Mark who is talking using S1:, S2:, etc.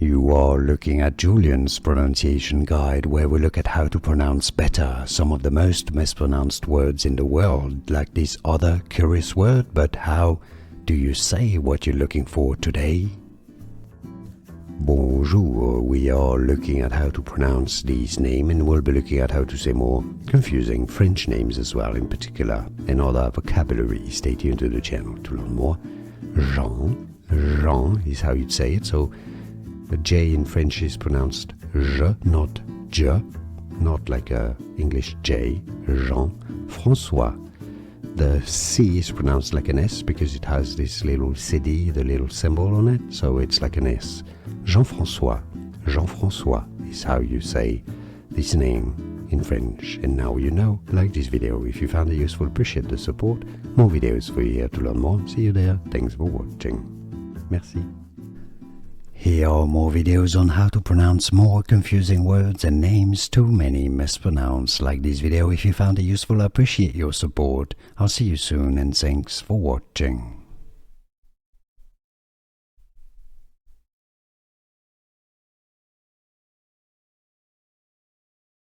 S1: You are looking at Julian's pronunciation guide, where we look at how to pronounce better some of the most mispronounced words in the world, like this other curious word. But how do you say what you're looking for today? Bonjour, we are looking at how to pronounce these names, and we'll be looking at how to say more confusing French names as well, in particular, and other vocabulary. Stay tuned to the channel to learn more. Jean is how you'd say it, so the J in French is pronounced je, not je, not like a English J. Jean-Francois. The C is pronounced like an S because it has this little CD, the little symbol on it, so it's like an S. Jean-Francois. Jean-Francois is how you say this name in French. And now you know. Like this video if you found it useful, appreciate the support. More videos for you here to learn more. See you there. Thanks for watching. Merci. Here are more videos on how to pronounce more confusing words and names too many mispronounced. Like this video if you found it useful, I appreciate your support. I'll see you soon and thanks for watching.